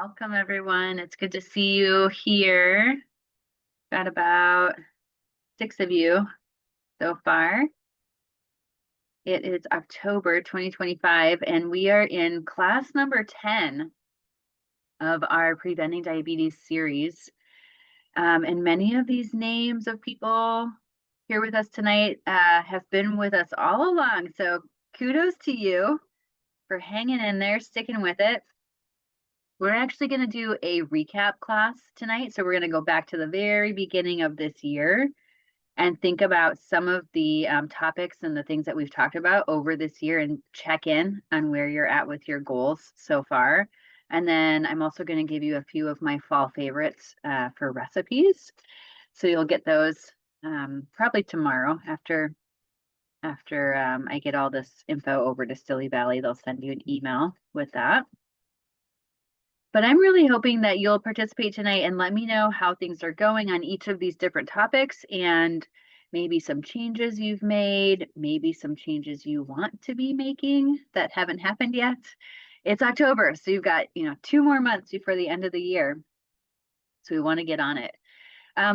Welcome, everyone. It's good to see you here. Got about 6 of you so far. It is October 2025, and we are in class number 10 of our Preventing Diabetes series. And many of these names of people here with us tonight have been with us all along. So kudos to you for hanging in there, sticking with it. We're actually going to do a recap class tonight. So we're going to go back to the very beginning of this year and think about some of the topics and the things that we've talked about over this year and check in on where you're at with your goals so far. And then I'm also going to give you a few of my fall favorites for recipes. So you'll get those probably tomorrow after I get all this info over to Stilly Valley. They'll send you an email with that. But I'm really hoping that you'll participate tonight and let me know how things are going on each of these different topics and maybe some changes you've made, maybe some changes you want to be making that haven't happened yet. It's October, so you've got 2 more months before the end of the year. So we want to get on it.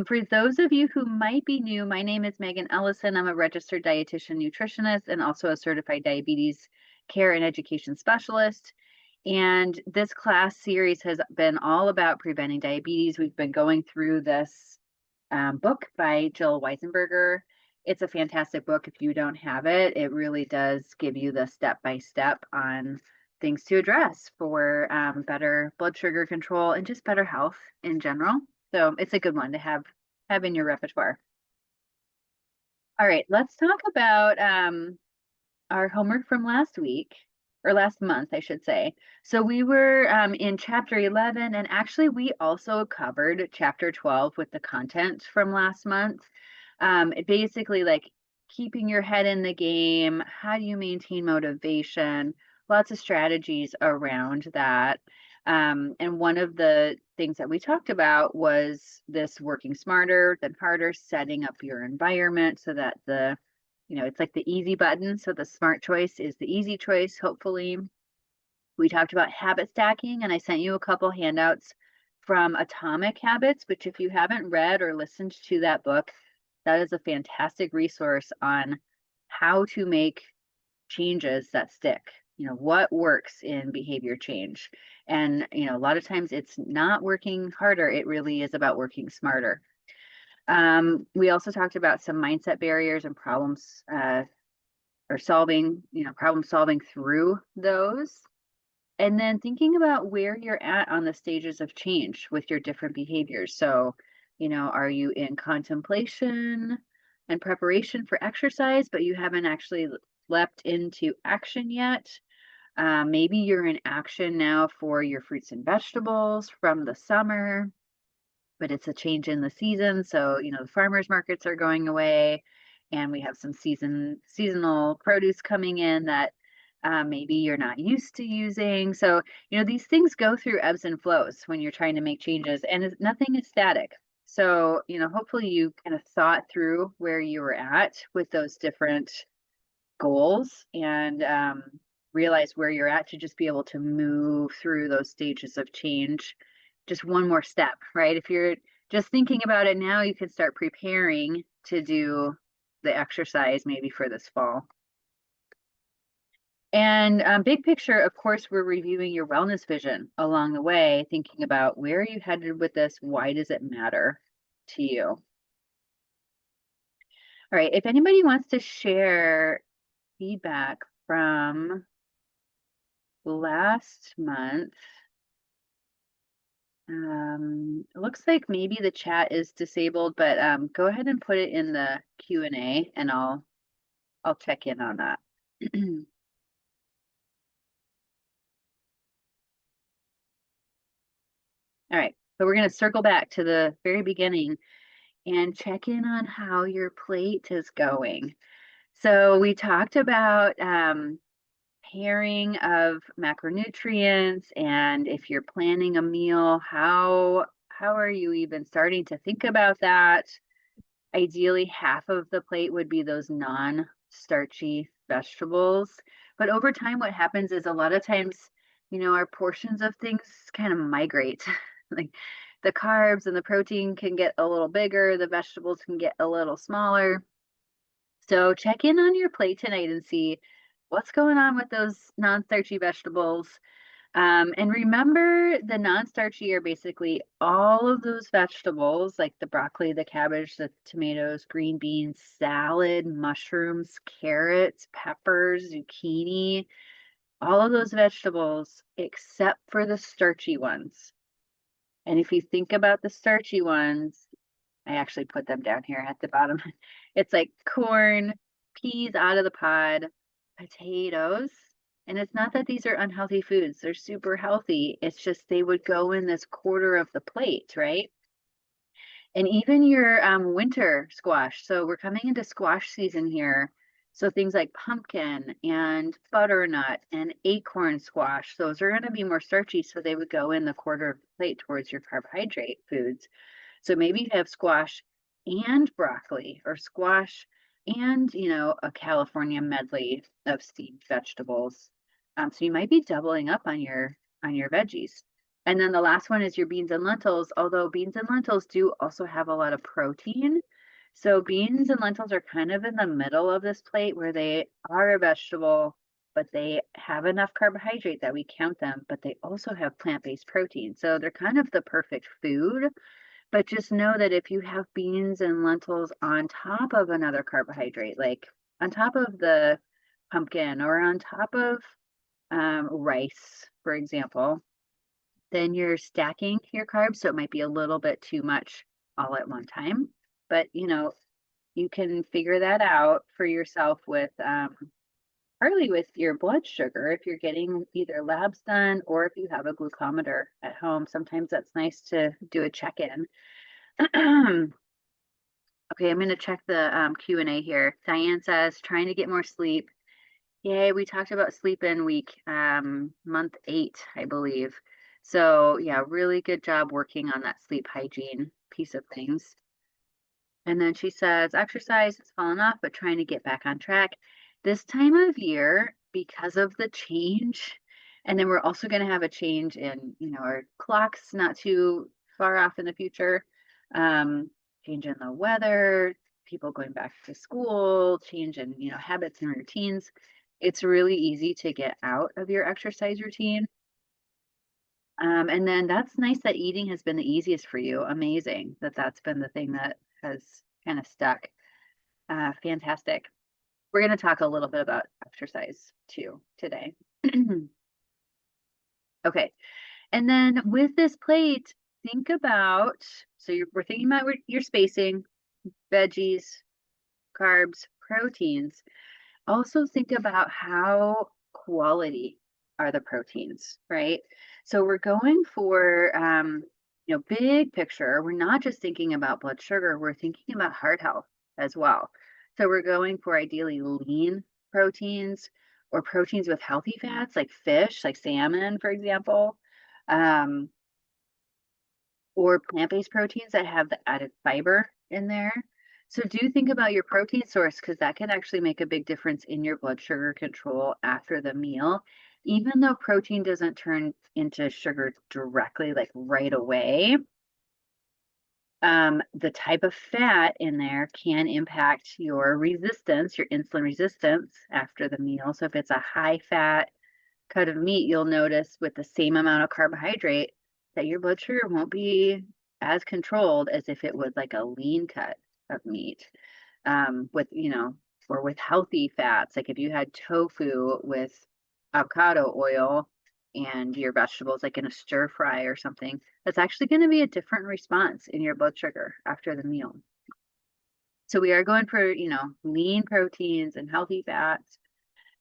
For those of you who might be new, my name is Megan Ellison. I'm a registered dietitian nutritionist and also a certified diabetes care and education specialist. And this class series has been all about preventing diabetes. We've been going through this book by Jill Weisenberger. It's a fantastic book. If you don't have it, it really does give you the step-by-step on things to address for better blood sugar control and just better health in general. So it's a good one to have in your repertoire. All right, let's talk about our homework from last week. Or last month, I should say. So we were in chapter 11, and actually we also covered chapter 12 with the content from last month. Basically like keeping your head in the game, how do you maintain motivation, lots of strategies around that. And one of the things that we talked about was this working smarter than harder, setting up your environment so that it's like the easy button. So the smart choice is the easy choice, hopefully. We talked about habit stacking, and I sent you a couple handouts from Atomic Habits, which if you haven't read or listened to that book, that is a fantastic resource on how to make changes that stick. What works in behavior change. And, a lot of times it's not working harder. It really is about working smarter. We also talked about some mindset barriers and problems problem solving through those. And then thinking about where you're at on the stages of change with your different behaviors. So, are you in contemplation and preparation for exercise, but you haven't actually leapt into action yet? Maybe you're in action now for your fruits and vegetables from the summer, but it's a change in the season. So, the farmers markets are going away and we have some seasonal produce coming in that maybe you're not used to using. So, these things go through ebbs and flows when you're trying to make changes, and nothing is static. So, hopefully you kind of thought through where you were at with those different goals and realize where you're at to just be able to move through those stages of change. Just one more step, right? If you're just thinking about it now, you can start preparing to do the exercise maybe for this fall. And big picture, of course, we're reviewing your wellness vision along the way, thinking about where are you headed with this? Why does it matter to you? All right, if anybody wants to share feedback from last month, it looks like maybe the chat is disabled, but go ahead and put it in the Q&A and I'll check in on that. All right, so we're going to circle back to the very beginning and check in on how your plate is going. So we talked about pairing of macronutrients, and if you're planning a meal, how are you even starting to think about that? Ideally, half of the plate would be those non-starchy vegetables. But over time, what happens is a lot of times our portions of things kind of migrate. Like the carbs and the protein can get a little bigger, the vegetables can get a little smaller. So check in on your plate tonight and see what's going on with those non-starchy vegetables. And remember, the non-starchy are basically all of those vegetables, like the broccoli, the cabbage, the tomatoes, green beans, salad, mushrooms, carrots, peppers, zucchini, all of those vegetables except for the starchy ones. And if you think about the starchy ones, I actually put them down here at the bottom. It's like corn, peas out of the pod, potatoes. And it's not that these are unhealthy foods, they're super healthy. It's just they would go in this quarter of the plate, right? And even your winter squash. So we're coming into squash season here. So things like pumpkin and butternut and acorn squash, those are going to be more starchy. So they would go in the quarter of the plate towards your carbohydrate foods. So maybe you have squash and broccoli, or squash and, a California medley of steamed vegetables. So you might be doubling up on your veggies. And then the last one is your beans and lentils, although beans and lentils do also have a lot of protein. So beans and lentils are kind of in the middle of this plate where they are a vegetable, but they have enough carbohydrate that we count them, but they also have plant-based protein. So they're kind of the perfect food. But just know that if you have beans and lentils on top of another carbohydrate, like on top of the pumpkin or on top of rice, for example, then you're stacking your carbs. So it might be a little bit too much all at one time. But, you can figure that out for yourself with partly with your blood sugar if you're getting either labs done or if you have a glucometer at home. Sometimes that's nice to do a check-in. Okay, I'm going to check the Q&A here. Diane says, trying to get more sleep. Yay, we talked about sleep in week month 8, I believe. So yeah, really good job working on that sleep hygiene piece of things. And then she says, exercise has fallen off, but trying to get back on track. This time of year, because of the change, and then we're also going to have a change in, our clocks not too far off in the future, change in the weather, people going back to school, change in, habits and routines. It's really easy to get out of your exercise routine. And then that's nice that eating has been the easiest for you. Amazing that that's been the thing that has kind of stuck. Fantastic. We're going to talk a little bit about exercise too today. Okay. And then with this plate, think about, so we're thinking about your spacing, veggies, carbs, proteins. Also think about how quality are the proteins, right? So we're going for, big picture. We're not just thinking about blood sugar, we're thinking about heart health as well. So we're going for ideally lean proteins or proteins with healthy fats like fish, like salmon, for example, or plant-based proteins that have the added fiber in there. So do think about your protein source because that can actually make a big difference in your blood sugar control after the meal. Even though protein doesn't turn into sugar directly, like right away, the type of fat in there can impact your resistance, your insulin resistance after the meal. So if it's a high fat cut of meat, you'll notice with the same amount of carbohydrate that your blood sugar won't be as controlled as if it was like a lean cut of meat. With, or with healthy fats, like if you had tofu with avocado oil and your vegetables like in a stir fry or something, that's actually going to be a different response in your blood sugar after the meal. So we are going for, lean proteins and healthy fats.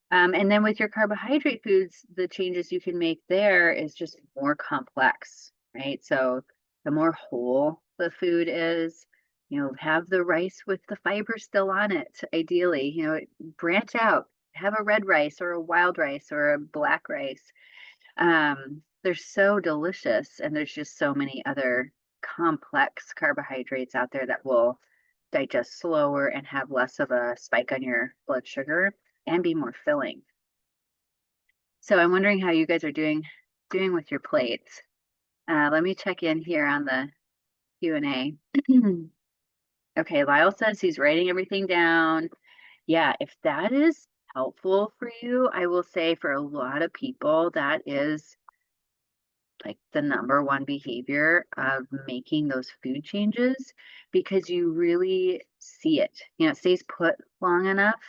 And then with your carbohydrate foods, the changes you can make there is just more complex, right? So the more whole the food is, have the rice with the fiber still on it, ideally, branch out, have a red rice or a wild rice or a black rice. They're so delicious, and there's just so many other complex carbohydrates out there that will digest slower and have less of a spike on your blood sugar and be more filling. So I'm wondering how you guys are doing doing with your plates? Let me check in here on the Q&A. Okay, Lyle says he's writing everything down. Yeah, if that is helpful for you, I will say for a lot of people, that is like the number one behavior of making those food changes because you really see it. It stays put long enough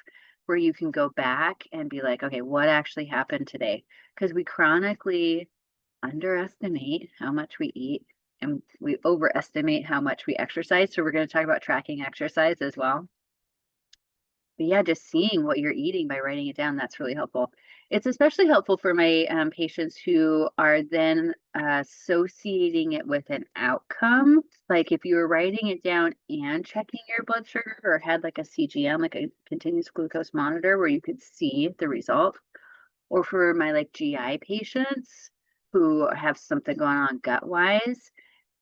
where you can go back and be like, okay, what actually happened today? Because we chronically underestimate how much we eat and we overestimate how much we exercise. So we're going to talk about tracking exercise as well. But yeah, just seeing what you're eating by writing it down, that's really helpful. It's especially helpful for my patients who are then associating it with an outcome. Like if you were writing it down and checking your blood sugar or had like a CGM, like a continuous glucose monitor where you could see the result. Or for my like GI patients who have something going on gut wise,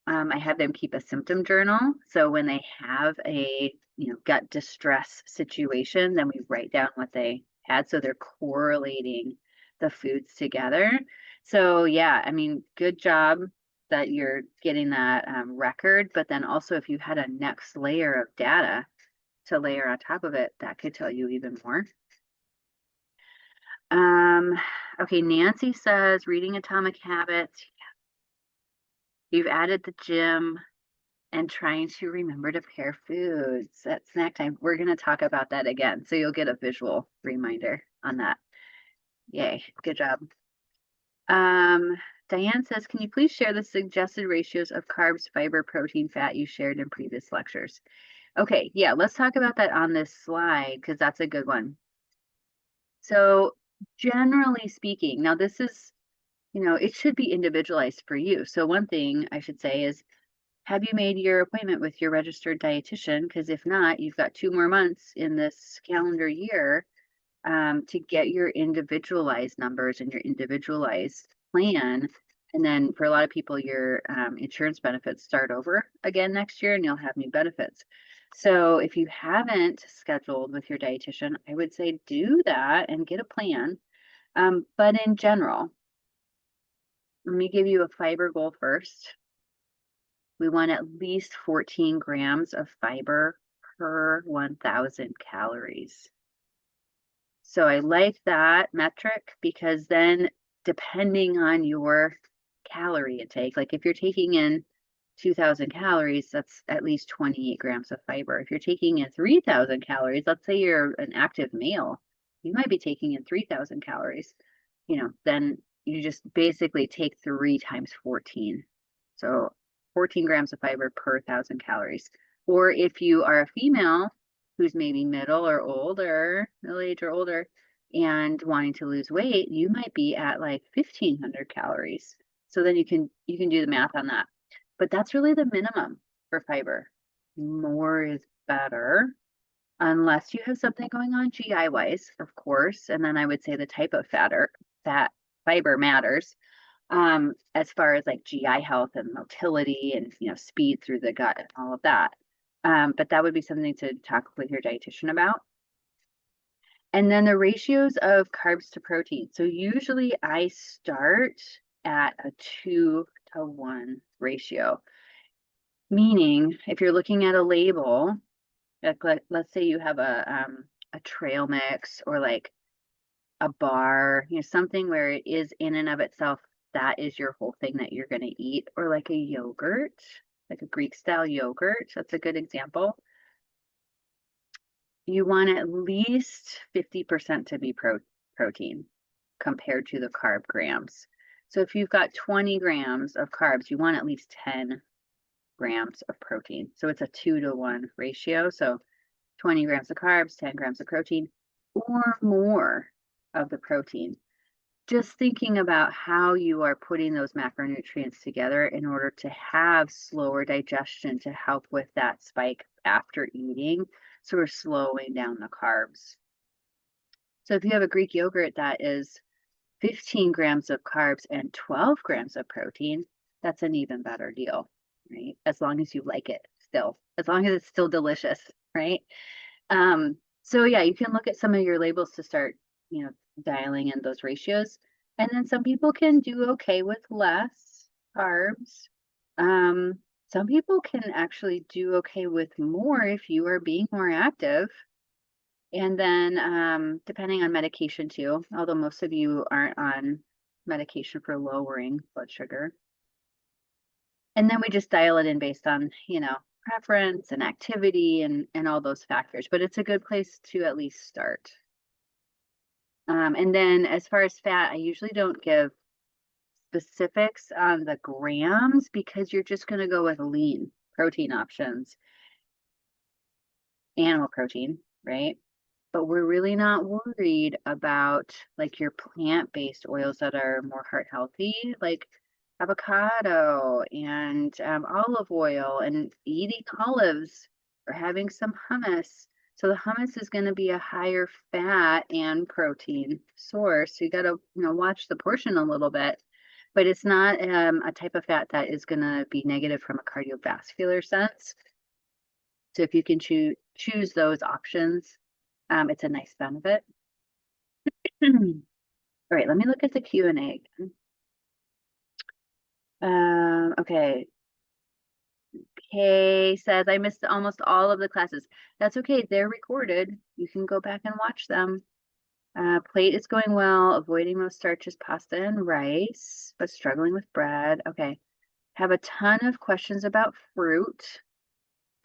I have them keep a symptom journal. So when they have a gut distress situation, then we write down what they had. So they're correlating the foods together. So yeah, I mean, good job that you're getting that record. But then also if you had a next layer of data to layer on top of it, that could tell you even more. Okay, Nancy says reading Atomic Habits. You've added the gym and trying to remember to pair foods at snack time. We're going to talk about that again. So you'll get a visual reminder on that. Yay, good job. Diane says, can you please share the suggested ratios of carbs, fiber, protein, fat you shared in previous lectures? Okay, yeah, let's talk about that on this slide because that's a good one. So generally speaking, now this is, it should be individualized for you. So one thing I should say is, have you made your appointment with your registered dietitian? Because if not, you've got 2 more months in this calendar year to get your individualized numbers and your individualized plan. And then for a lot of people, your insurance benefits start over again next year and you'll have new benefits. So if you haven't scheduled with your dietitian, I would say do that and get a plan. But in general, let me give you a fiber goal first. We want at least 14 grams of fiber per 1,000 calories. So I like that metric because then depending on your calorie intake, like if you're taking in 2,000 calories, that's at least 28 grams of fiber. If you're taking in 3,000 calories, let's say you're an active male, you might be taking in 3,000 calories, then you just basically take 3 times 14. So 14 grams of fiber per 1,000 calories. Or if you are a female who's maybe middle age or older, and wanting to lose weight, you might be at like 1,500 calories. So then you can do the math on that. But that's really the minimum for fiber. More is better, unless you have something going on GI wise, of course. And then I would say the type of fat fiber matters. As far as like GI health and motility and speed through the gut and all of that. But that would be something to talk with your dietitian about. And then the ratios of carbs to protein. So usually I start at a 2-to-1 ratio. Meaning if you're looking at a label, like let's say you have a trail mix or like a bar, something where it is in and of itself, that is your whole thing that you're going to eat, or like a yogurt, like a Greek style yogurt. That's a good example. You want at least 50% to be protein compared to the carb grams. So if you've got 20 grams of carbs, you want at least 10 grams of protein. So it's a 2-to-1 ratio. So 20 grams of carbs, 10 grams of protein, or more of the protein. Just thinking about how you are putting those macronutrients together in order to have slower digestion to help with that spike after eating. So we're slowing down the carbs. So if you have a Greek yogurt that is 15 grams of carbs and 12 grams of protein, that's an even better deal, right? As long as you like it still, as long as it's still delicious, right? So yeah, you can look at some of your labels to start, dialing in those ratios. And then some people can do okay with less carbs. Some people can actually do okay with more if you are being more active. And then depending on medication too, although most of you aren't on medication for lowering blood sugar. And then we just dial it in based on, preference and activity and all those factors. But it's a good place to at least start. And then as far as fat, I usually don't give specifics on the grams because you're just going to go with lean protein options, animal protein, right? But we're really not worried about like your plant-based oils that are more heart healthy, like avocado and olive oil, and eating olives or having some hummus. So the hummus is going to be a higher fat and protein source. So you got to, watch the portion a little bit, but it's not a type of fat that is going to be negative from a cardiovascular sense. So if you can choose those options, it's a nice benefit. All right, let me look at the Q&A again. Okay. Kay says, I missed almost all of the classes. That's okay. They're recorded. You can go back and watch them. Plate is going well. Avoiding most starches, pasta and rice, but struggling with bread. Okay. Have a ton of questions about fruit.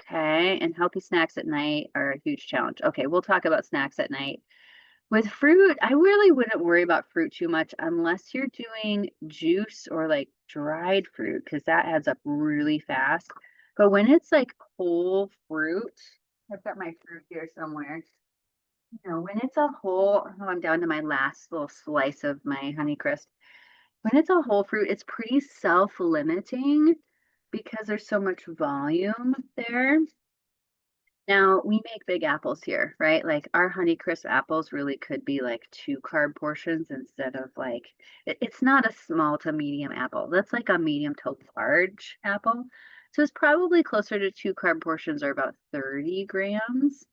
Okay. And healthy snacks at night are a huge challenge. Okay. We'll talk about snacks at night. With fruit, I really wouldn't worry about fruit too much unless you're doing juice or like dried fruit, because that adds up really fast. But when it's like whole fruit, I've got my fruit here somewhere. When it's a whole, oh, I'm down to my last little slice of my Honeycrisp. When it's a whole fruit, it's pretty self-limiting because there's so much volume there. Now, we make big apples here, right? Like our Honeycrisp apples really could be like 2 carb portions instead of like, it's not a small to medium apple. That's like a medium to large apple. So it's probably closer to 2 carb portions or about 30 grams.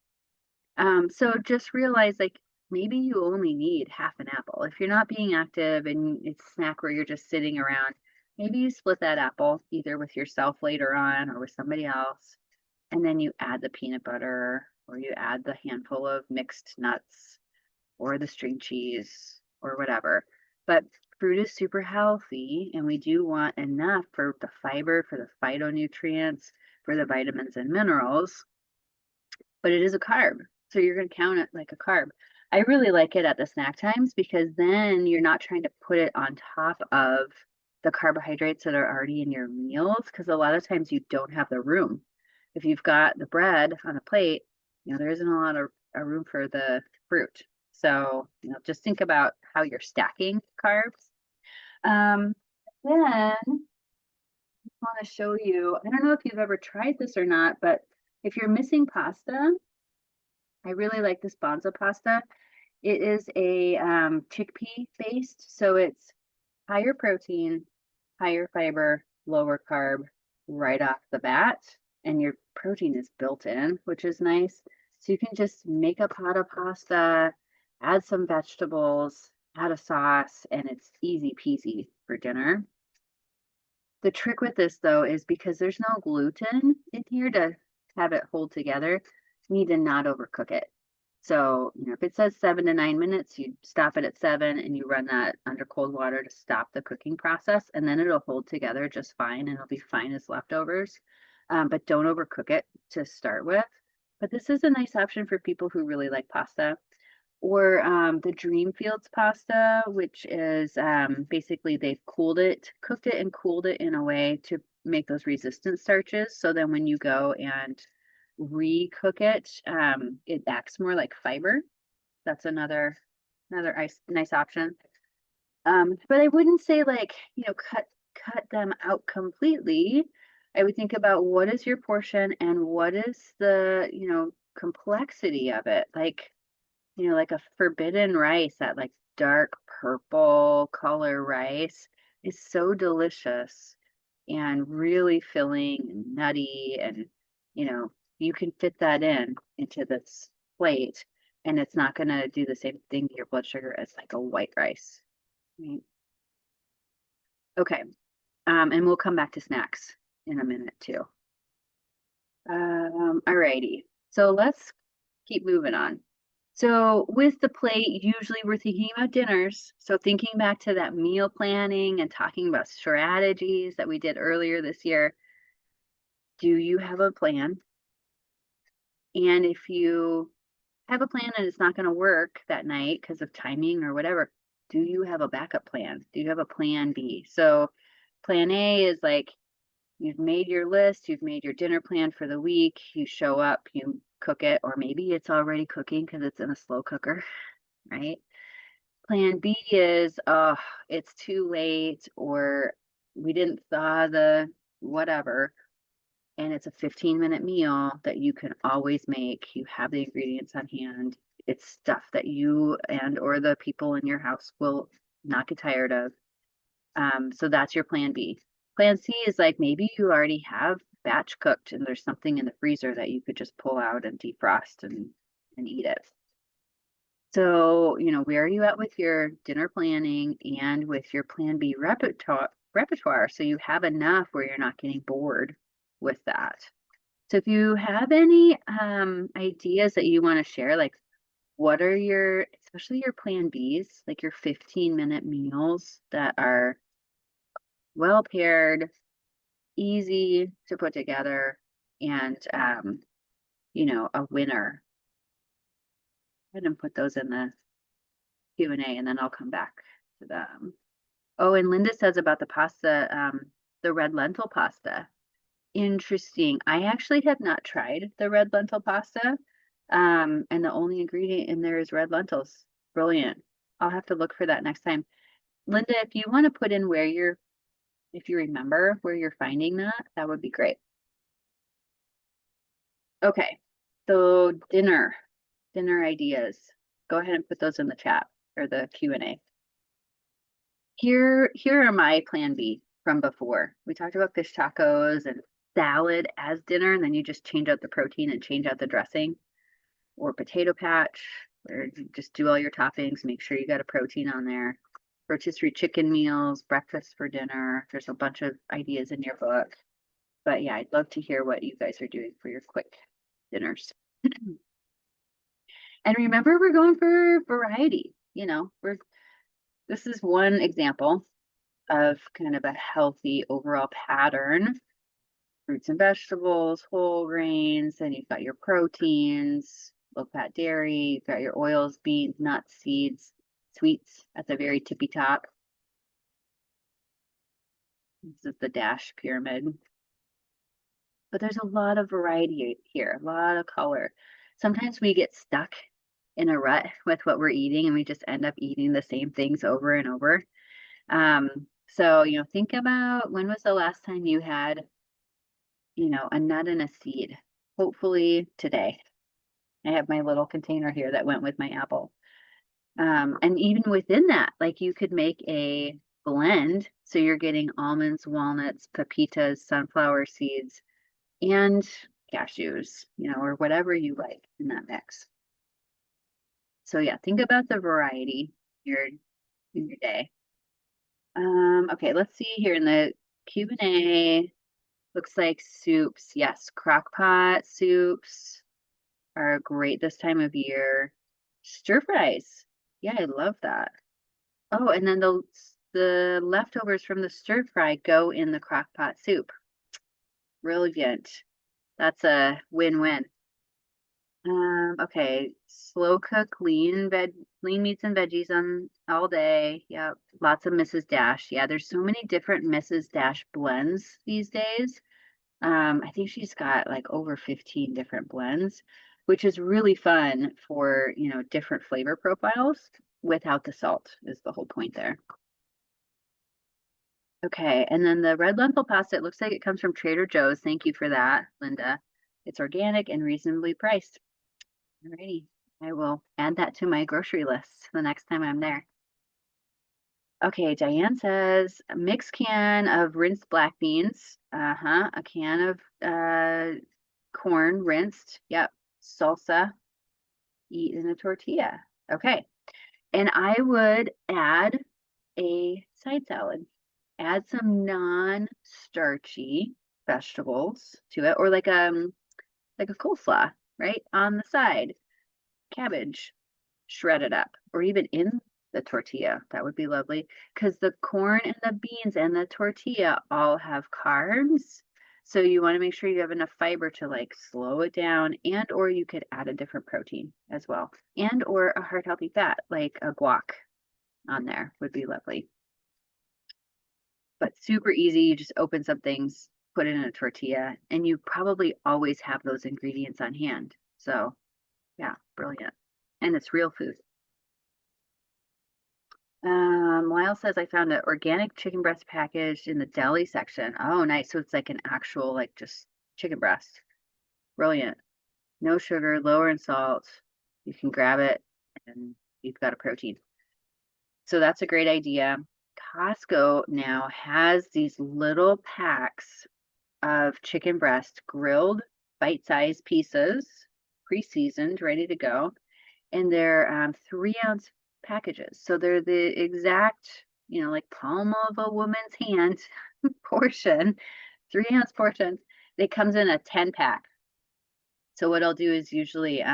So just realize like maybe you only need half an apple. If you're not being active and it's a snack where you're just sitting around, maybe you split that apple either with yourself later on or with somebody else, and then you add the peanut butter or you add the handful of mixed nuts or the string cheese or whatever. But fruit is super healthy, and we do want enough for the fiber, for the phytonutrients, for the vitamins and minerals, but it is a carb. So you're going to count it like a carb. I really like it at the snack times because then you're not trying to put it on top of the carbohydrates that are already in your meals, because a lot of times you don't have the room. If you've got the bread on a plate, there isn't a lot of room for the fruit. So, just think about how you're stacking carbs. Then I want to show you, I don't know if you've ever tried this or not, but if you're missing pasta, I really like this Bonza pasta. It is a chickpea based, so it's higher protein, higher fiber, lower carb right off the bat, and your protein is built in, which is nice. So you can just make a pot of pasta, add some vegetables, add a sauce, and it's easy peasy for dinner. The trick with this though is because there's no gluten in here to have it hold together, you need to not overcook it. So, if it says 7 to 9 minutes, you stop it at 7 and you run that under cold water to stop the cooking process, and then it'll hold together just fine and it'll be fine as leftovers. But don't overcook it to start with. But this is a nice option for people who really like pasta. Or the Dreamfields pasta, which is basically they've cooked it and cooled it in a way to make those resistant starches. So then when you go and recook it, it acts more like fiber. That's another nice option. But I wouldn't say like, cut them out completely. I would think about what is your portion and what is the, complexity of it. Like a forbidden rice, that like dark purple color rice is so delicious and really filling and nutty. And, you can fit that into this plate and it's not going to do the same thing to your blood sugar as like a white rice. Right. Okay. And we'll come back to snacks in a minute too. Alrighty. So let's keep moving on. So with the plate, usually we're thinking about dinners. So thinking back to that meal planning and talking about strategies that we did earlier this year, do you have a plan? And if you have a plan and it's not going to work that night because of timing or whatever, do you have a backup plan? Do you have a plan B? So plan A is like you've made your list, you've made your dinner plan for the week, you show up, you cook it, or maybe it's already cooking because it's in a slow cooker, right? Plan B is, oh, it's too late, or we didn't thaw the whatever, and it's a 15-minute meal that you can always make. You have the ingredients on hand. It's stuff that you and or the people in your house will not get tired of. So that's your plan B. Plan C is like maybe you already have batch cooked and there's something in the freezer that you could just pull out and defrost and eat it. So, where are you at with your dinner planning and with your plan B repertoire so you have enough where you're not getting bored with that. So if you have any ideas that you want to share, like what are your, especially your plan Bs, like your 15-minute meals that are well paired, easy to put together, and a winner. Go ahead and put those in the Q&A and then I'll come back to them. Oh, and Linda says about the pasta, the red lentil pasta. Interesting. I actually have not tried the red lentil pasta. And the only ingredient in there is red lentils. Brilliant. I'll have to look for that next time. Linda, if you want to put in if you remember where you're finding that, that would be great. Okay. So dinner ideas. Go ahead and put those in the chat or the Q&A. Here are my plan B from before. We talked about fish tacos and salad as dinner, and then you just change out the protein and change out the dressing, or potato patch, where you just do all your toppings, make sure you got a protein on there. Rotisserie chicken meals, breakfast for dinner. There's a bunch of ideas in your book. But yeah, I'd love to hear what you guys are doing for your quick dinners. And remember, we're going for variety. This is one example of kind of a healthy overall pattern. Fruits and vegetables, whole grains, then you've got your proteins, low fat dairy, you've got your oils, beans, nuts, seeds, sweets at the very tippy top. This is the DASH pyramid. But there's a lot of variety here, a lot of color. Sometimes we get stuck in a rut with what we're eating and we just end up eating the same things over and over. So, think about when was the last time you had, a nut and a seed? Hopefully today. I have my little container here that went with my apple. And even within that, like you could make a blend. So you're getting almonds, walnuts, pepitas, sunflower seeds, and cashews, or whatever you like in that mix. So yeah, think about the variety in your day. Okay, let's see here in the Q&A. Looks like soups. Yes, crock pot soups are great this time of year. Stir fries. Yeah, I love that. Oh, and then the leftovers from the stir fry go in the crock pot soup. Brilliant. That's a win-win. Okay, slow cook lean meats and veggies on all day. Yep, lots of Mrs. Dash. Yeah, there's so many different Mrs. Dash blends these days. I think she's got like over 15 different blends, which is really fun for, different flavor profiles without the salt is the whole point there. Okay, and then the red lentil pasta, it looks like it comes from Trader Joe's. Thank you for that, Linda. It's organic and reasonably priced. Alrighty, I will add that to my grocery list the next time I'm there. Okay, Diane says a mixed can of rinsed black beans. A can of corn rinsed. Yep, salsa. Eat in a tortilla. Okay, and I would add a side salad. Add some non-starchy vegetables to it, or like a coleslaw, right? On the side, cabbage, shred it up, or even in the tortilla. That would be lovely because the corn and the beans and the tortilla all have carbs. So you want to make sure you have enough fiber to like slow it down, and or you could add a different protein as well, and or a heart healthy fat like a guac on there would be lovely. But super easy. You just open some things, put it in a tortilla, and you probably always have those ingredients on hand. So yeah, brilliant. And it's real food. Lyle says I found an organic chicken breast package in the deli section. Oh, nice. So it's like an actual, like just chicken breast. Brilliant. No sugar, lower in salt. You can grab it and you've got a protein. So that's a great idea. Costco now has these little packs of chicken breast, grilled bite-sized pieces, pre-seasoned, ready to go. And they're 3-ounce packages. So they're the exact, like palm of a woman's hand portion, 3-ounce portions. It comes in a 10-pack. So what I'll do is usually,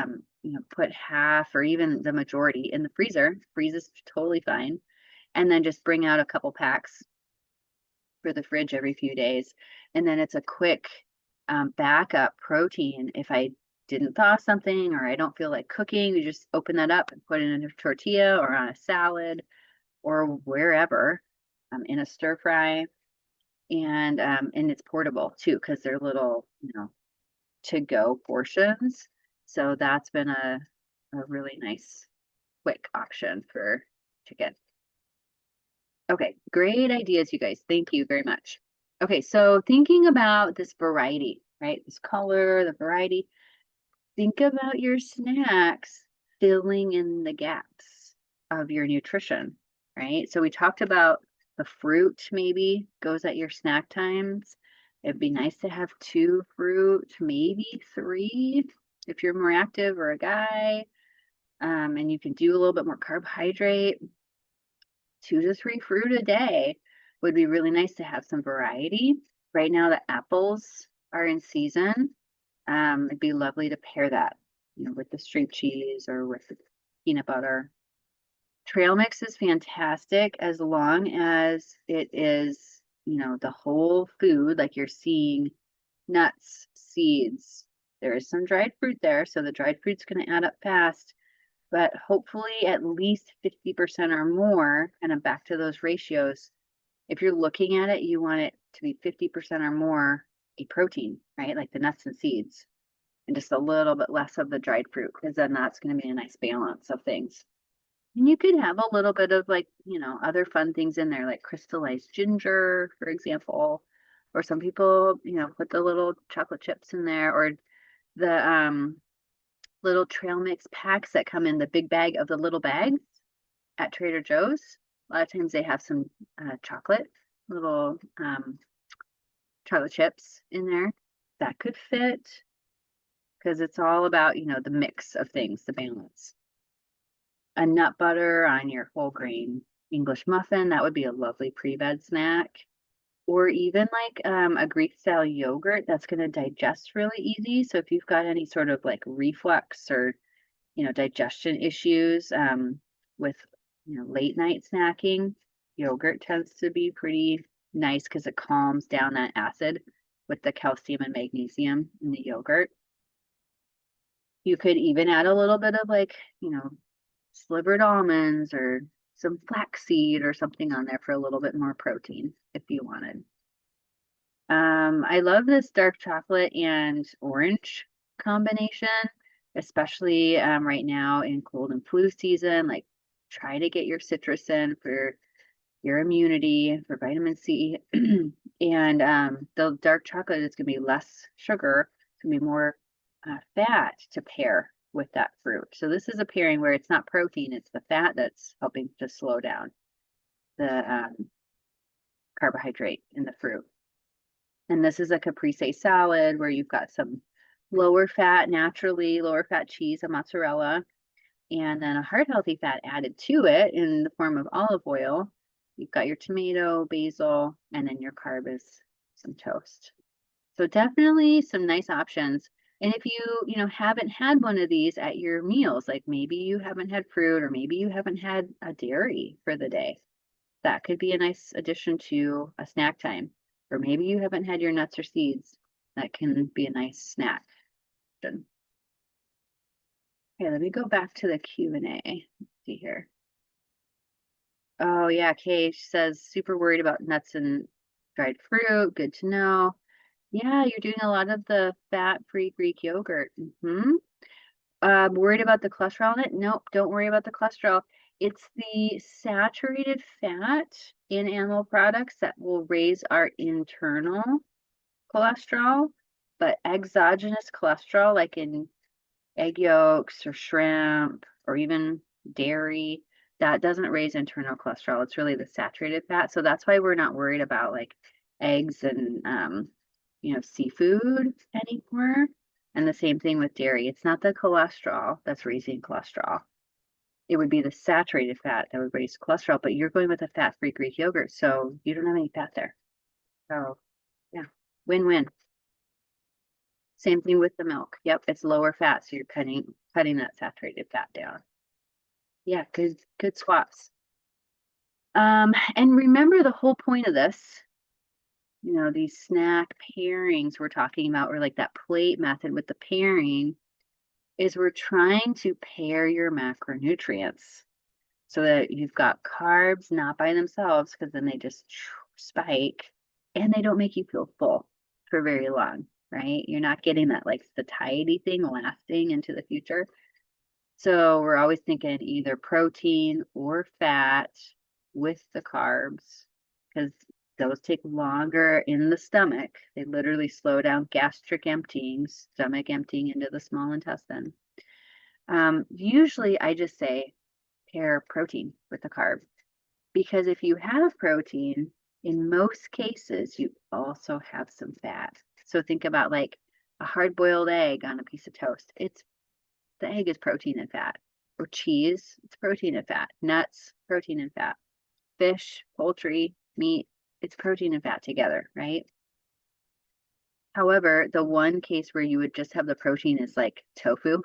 put half or even the majority in the freezer. Freezes totally fine. And then just bring out a couple packs for the fridge every few days. And then it's a quick backup protein. If I didn't thaw something or I don't feel like cooking, you just open that up and put it in a tortilla or on a salad or wherever, in a stir fry. And it's portable too, because they're little, to go portions. So that's been a really nice quick option for chicken. Okay, great ideas, you guys. Thank you very much. Okay, so thinking about this variety, right? This color, the variety. Think about your snacks filling in the gaps of your nutrition, right? So we talked about the fruit maybe goes at your snack times. It'd be nice to have 2 fruit, maybe 3 if you're more active or a guy. And you can do a little bit more carbohydrate. 2 to 3 fruit a day would be really nice to have some variety. Right now, the apples are in season. It'd be lovely to pair that, with the string cheese or with the peanut butter. Trail mix is fantastic as long as it is, the whole food, like you're seeing nuts, seeds. There is some dried fruit there, so the dried fruit's going to add up fast, but hopefully at least 50% or more, and I'm back to those ratios. If you're looking at it, you want it to be 50% or more a protein, right? Like the nuts and seeds, and just a little bit less of the dried fruit, because then that's going to be a nice balance of things. And you could have a little bit of like, other fun things in there, like crystallized ginger, for example, or some people, put the little chocolate chips in there, or the little trail mix packs that come in the big bag of the little bags at Trader Joe's. A lot of times they have some chocolate, little chocolate chips in there. That could fit, because it's all about, the mix of things, the balance. A nut butter on your whole grain English muffin, that would be a lovely pre-bed snack. Or even like a Greek style yogurt that's going to digest really easy. So if you've got any sort of like reflux or, digestion issues with, late night snacking, yogurt tends to be pretty nice because it calms down that acid with the calcium and magnesium in the yogurt. You could even add a little bit of like, slivered almonds or some flaxseed or something on there for a little bit more protein if you wanted. I love this dark chocolate and orange combination, especially right now in cold and flu season. Like, try to get your citrus in for your immunity, for vitamin C. And the dark chocolate is going to be less sugar, it's going to be more fat to pair with that fruit. So this is a pairing where it's not protein, it's the fat that's helping to slow down the carbohydrate in the fruit. And this is a caprese salad where you've got some lower fat, naturally lower fat cheese and mozzarella, and then a heart healthy fat added to it in the form of olive oil. you've got your tomato, basil, and then your carb is some toast. So definitely some nice options. And if you haven't had one of these at your meals, like maybe you haven't had fruit or maybe you haven't had a dairy for the day, that could be a nice addition to a snack time. Or maybe you haven't had your nuts or seeds. That can be a nice snack. Okay, let me go back to the Q&A. Let's see here. Oh yeah, Kay, she says super worried about nuts and dried fruit. Good to know. Yeah, you're doing a lot of the fat-free Greek yogurt. Worried about the cholesterol in it? Nope, don't worry about the cholesterol. It's the saturated fat in animal products that will raise our internal cholesterol, but exogenous cholesterol, like in egg yolks or shrimp or even dairy, that doesn't raise internal cholesterol. It's really the saturated fat. So that's why we're not worried about like eggs and seafood anymore. And the same thing with dairy. It's not the cholesterol that's raising cholesterol. It would be the saturated fat that would raise cholesterol, but you're going with a fat-free Greek yogurt, so you don't have any fat there. So yeah, win-win. Same thing with the milk. Yep, it's lower fat, so you're cutting that saturated fat down. Yeah, good swaps. And remember the whole point of this, these snack pairings we're talking about, or like that plate method with the pairing, is we're trying to pair your macronutrients so that you've got carbs not by themselves, because then they just spike and they don't make you feel full for very long, right? You're not getting that like satiety thing lasting into the future. So we're always thinking either protein or fat with the carbs, because those take longer in the stomach. They literally slow down gastric emptying, stomach emptying into the small intestine. Usually I just say pair protein with the carb, because if you have protein, in most cases, you also have some fat. So think about like a hard-boiled egg on a piece of toast. The egg is protein and fat. Or cheese, it's protein and fat. Nuts, protein and fat. Fish, poultry, meat, it's protein and fat together, right? However, the one case where you would just have the protein is like tofu,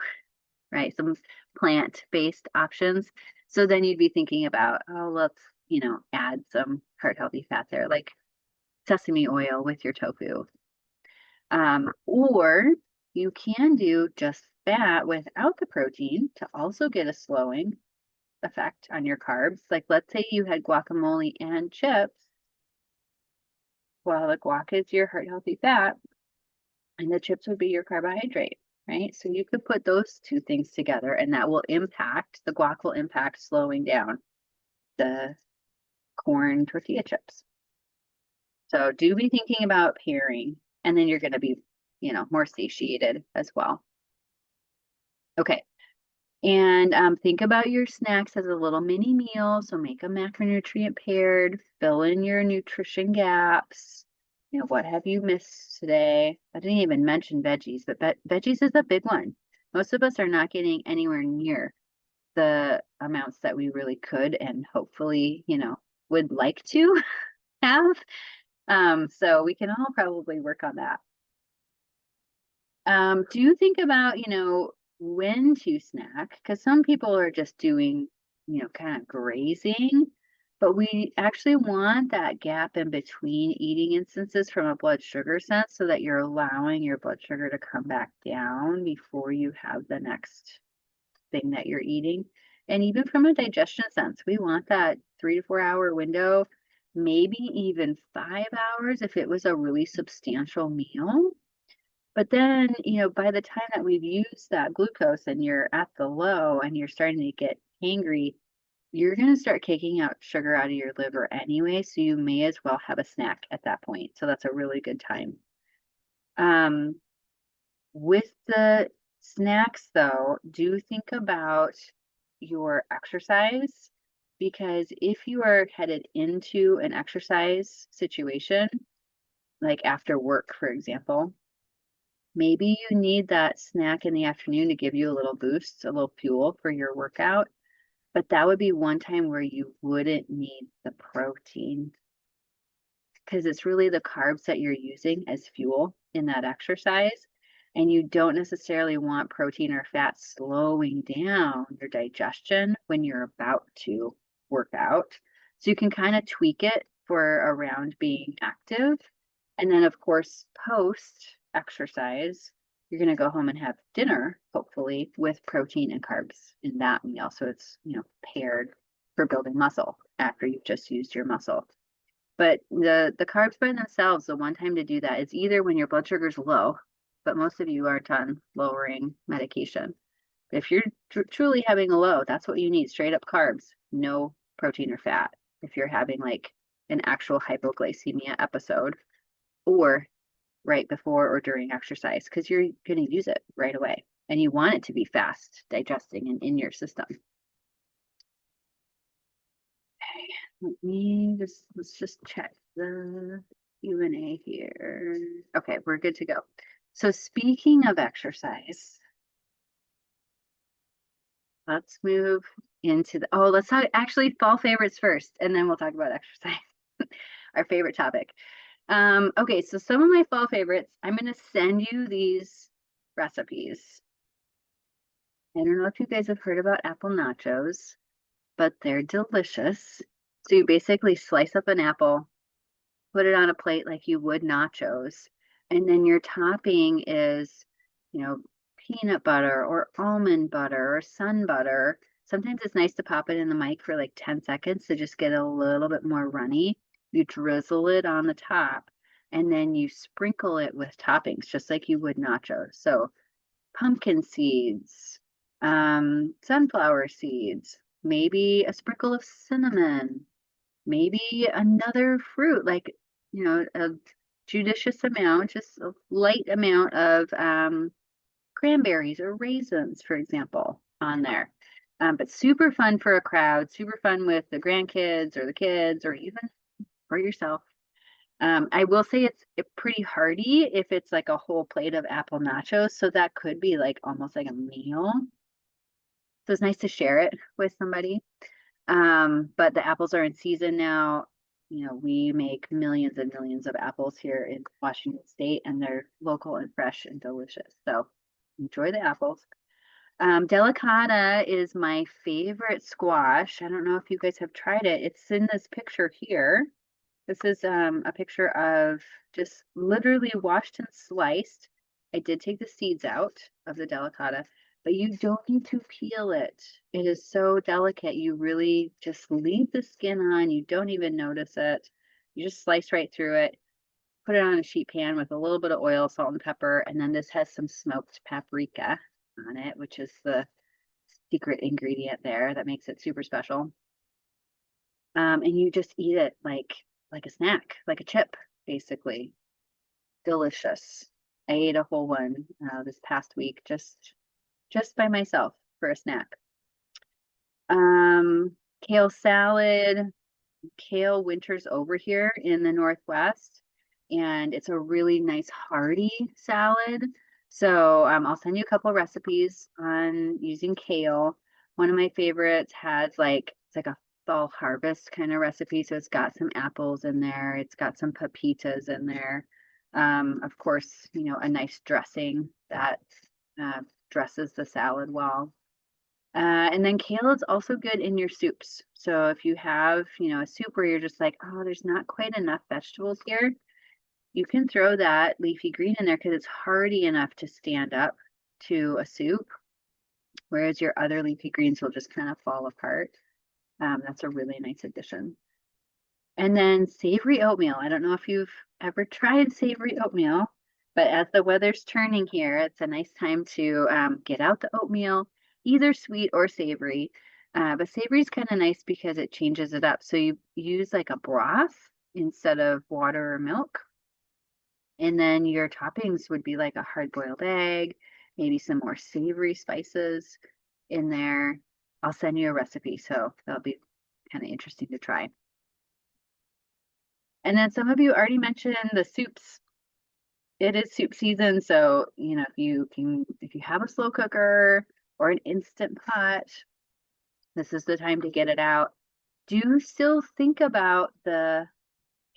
right? Some plant-based options. So then you'd be thinking about, oh, let's, add some heart-healthy fat there, like sesame oil with your tofu. Or you can do just fat without the protein to also get a slowing effect on your carbs. Like let's say you had guacamole and chips. Well, the guac is your heart-healthy fat, and the chips would be your carbohydrate, right? So you could put those two things together, and that will impact, the guac will impact slowing down the corn tortilla chips. So do be thinking about pairing, and then you're going to be, more satiated as well. Okay. And think about your snacks as a little mini meal. So make a macronutrient paired, fill in your nutrition gaps. What have you missed today? I didn't even mention veggies, but veggies is a big one. Most of us are not getting anywhere near the amounts that we really could and hopefully, would like to have. So we can all probably work on that. Do think about, when to snack, because some people are just doing, kind of grazing, but we actually want that gap in between eating instances from a blood sugar sense so that you're allowing your blood sugar to come back down before you have the next thing that you're eating. And even from a digestion sense, we want that 3 to 4 hour window, maybe even 5 hours if it was a really substantial meal. But then, by the time that we've used that glucose and you're at the low and you're starting to get hangry, you're going to start kicking out sugar out of your liver anyway. So you may as well have a snack at that point. So that's a really good time. With the snacks though, do think about your exercise, because if you are headed into an exercise situation, like after work, for example, maybe you need that snack in the afternoon to give you a little boost, a little fuel for your workout. But that would be one time where you wouldn't need the protein, because it's really the carbs that you're using as fuel in that exercise. And you don't necessarily want protein or fat slowing down your digestion when you're about to work out. So you can kind of tweak it for around being active. And then, of course, post exercise, you're going to go home and have dinner, hopefully, with protein and carbs in that meal. So it's, paired for building muscle after you've just used your muscle. But the carbs by themselves, the one time to do that is either when your blood sugar's low, but most of you aren't on lowering medication. If you're truly having a low, that's what you need, straight up carbs, no protein or fat. If you're having like an actual hypoglycemia episode, or right before or during exercise, because you're going to use it right away and you want it to be fast digesting and in your system. Okay, let's just check the Q&A here. Okay, we're good to go. So speaking of exercise, let's move into let's talk actually fall favorites first, and then we'll talk about exercise, our favorite topic. Okay, so some of my fall favorites, I'm going to send you these recipes. I don't know if you guys have heard about apple nachos, but they're delicious. So you basically slice up an apple, put it on a plate like you would nachos, and then your topping is, peanut butter or almond butter or sun butter. Sometimes it's nice to pop it in the mic for like 10 seconds to just get a little bit more runny. You drizzle it on the top, and then you sprinkle it with toppings just like you would nachos. So pumpkin seeds, sunflower seeds, maybe a sprinkle of cinnamon, maybe another fruit, like, a judicious amount, just a light amount of cranberries or raisins, for example, on there. But super fun for a crowd, super fun with the grandkids or the kids or even for yourself. I will say it's pretty hearty if it's like a whole plate of apple nachos. So that could be like almost like a meal. So it's nice to share it with somebody. But the apples are in season now. We make millions and millions of apples here in Washington State, and they're local and fresh and delicious. So enjoy the apples. Delicata is my favorite squash. I don't know if you guys have tried it. It's in this picture here. This is a picture of just literally washed and sliced. I did take the seeds out of the delicata, but you don't need to peel it. It is so delicate. You really just leave the skin on. You don't even notice it. You just slice right through it, put it on a sheet pan with a little bit of oil, salt, and pepper. And then this has some smoked paprika on it, which is the secret ingredient there that makes it super special. And you just eat it like a snack, like a chip, basically. Delicious. I ate a whole one this past week just by myself for a snack. Kale salad. Kale winters over here in the Northwest, and it's a really nice hearty salad. So I'll send you a couple recipes on using kale. One of my favorites has it's like a fall harvest kind of recipe. So it's got some apples in there. It's got some pepitas in there. Of course, a nice dressing that dresses the salad well. And then kale is also good in your soups. So if you have, a soup where you're just like, oh, there's not quite enough vegetables here, you can throw that leafy green in there because it's hearty enough to stand up to a soup, whereas your other leafy greens will just kind of fall apart. That's a really nice addition. And then savory oatmeal. I don't know if you've ever tried savory oatmeal, but as the weather's turning here, it's a nice time to get out the oatmeal, either sweet or savory. But savory is kind of nice because it changes it up. So you use like a broth instead of water or milk. And then your toppings would be like a hard-boiled egg, maybe some more savory spices in there. I'll send you a recipe, so that'll be kind of interesting to try. And then some of you already mentioned the soups. It is soup season, so if you have a slow cooker or an instant pot, this is the time to get it out. do still think about the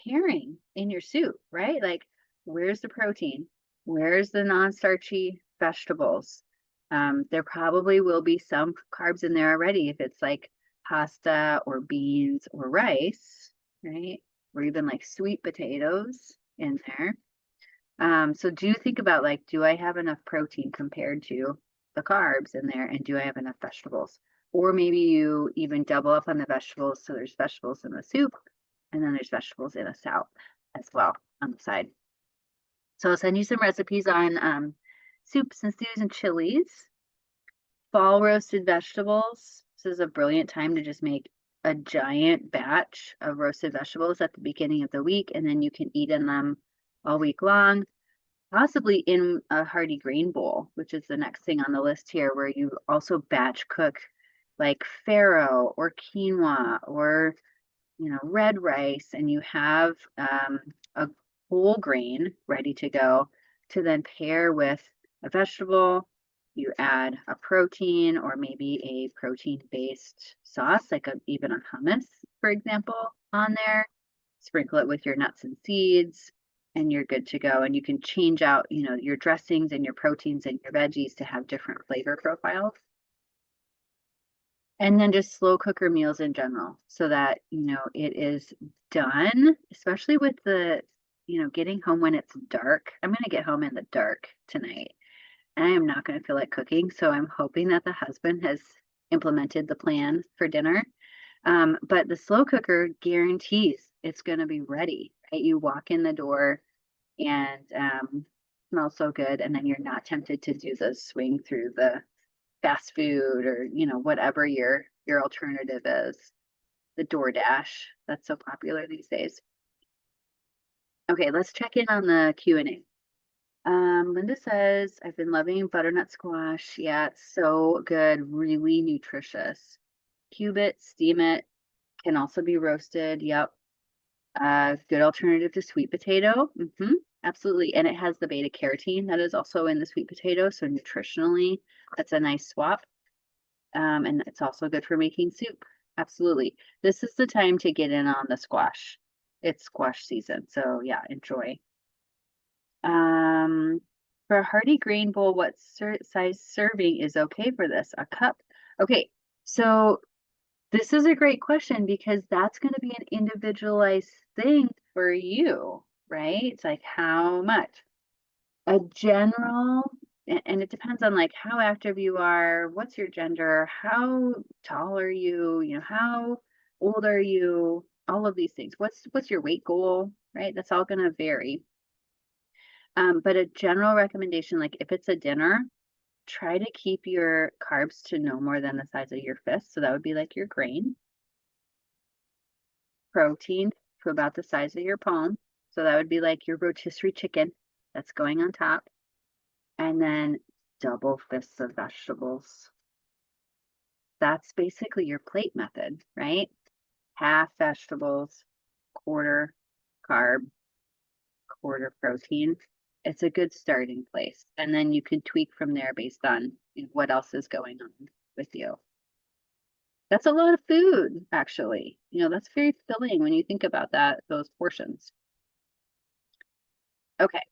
pairing in your soup, right? Like, where's the protein? Where's the non-starchy vegetables? There probably will be some carbs in there already if it's like pasta or beans or rice, right? Or even like sweet potatoes in there. So do think about like, do I have enough protein compared to the carbs in there? And do I have enough vegetables? Or maybe you even double up on the vegetables. So there's vegetables in the soup and then there's vegetables in a salad as well on the side. So I'll send you some recipes on soups and stews and chilies. Fall roasted vegetables. This is a brilliant time to just make a giant batch of roasted vegetables at the beginning of the week, and then you can eat in them all week long. Possibly in a hearty grain bowl, which is the next thing on the list here, where you also batch cook like farro or quinoa or red rice, and you have a whole grain ready to go to then pair with a vegetable. You add a protein or maybe a protein-based sauce, like even a hummus, for example, on there. Sprinkle it with your nuts and seeds, and you're good to go. And you can change out, your dressings and your proteins and your veggies to have different flavor profiles. And then just slow cooker meals in general so that, it is done, especially with the, getting home when it's dark. I'm going to get home in the dark tonight and I am not going to feel like cooking. So I'm hoping that the husband has implemented the plan for dinner. But the slow cooker guarantees it's going to be ready, right? You walk in the door and smells so good. And then you're not tempted to do the swing through the fast food or whatever your alternative is, the DoorDash that's so popular these days. Okay, let's check in on the Q&A. Linda says, I've been loving butternut squash. Yeah, it's so good, really nutritious. Cube it, steam it, can also be roasted. Yep. Good alternative to sweet potato. Absolutely. And it has the beta carotene that is also in the sweet potato. So nutritionally, that's a nice swap. And it's also good for making soup. Absolutely. This is the time to get in on the squash. It's squash season. So yeah, enjoy. For a hearty grain bowl, what size serving is okay for this? A cup? Okay, so this is a great question because that's going to be an individualized thing for you, right? It's like how much? A general, and it depends on like how active you are, what's your gender, how tall are you, how old are you, all of these things. What's your weight goal, right? That's all going to vary. But a general recommendation, like if it's a dinner, try to keep your carbs to no more than the size of your fist. So that would be like your grain. Protein to about the size of your palm. So that would be like your rotisserie chicken that's going on top. And then double fists of vegetables. That's basically your plate method, right? Half vegetables, quarter carb, quarter protein. It's a good starting place. And then you can tweak from there based on what else is going on with you. That's a lot of food, actually. That's very filling when you think about that, those portions. Okay.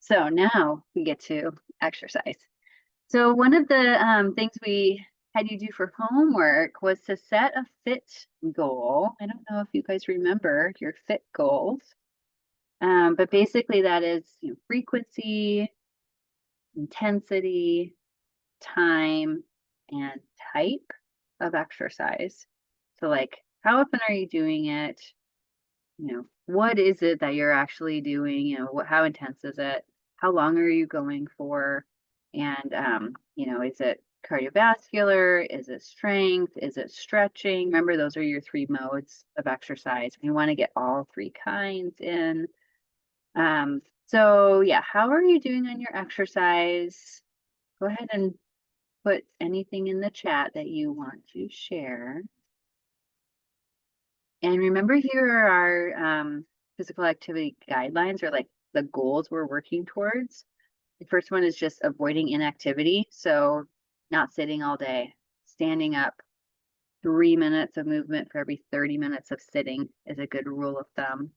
So now we get to exercise. So one of the things we had you do for homework was to set a fit goal. I don't know if you guys remember your fit goals, but basically that is frequency, intensity, time, and type of exercise. So like, how often are you doing it? What is it that you're actually doing? How intense is it? How long are you going for? And, is it cardiovascular? Is it strength? Is it stretching? Remember, those are your 3 modes of exercise. We want to get all 3 kinds in. So yeah, how are you doing on your exercise? Go ahead and put anything in the chat that you want to share. And remember, here are our physical activity guidelines, or like the goals we're working towards. The first one is just avoiding inactivity. So not sitting all day, standing up, 3 minutes of movement for every 30 minutes of sitting is a good rule of thumb.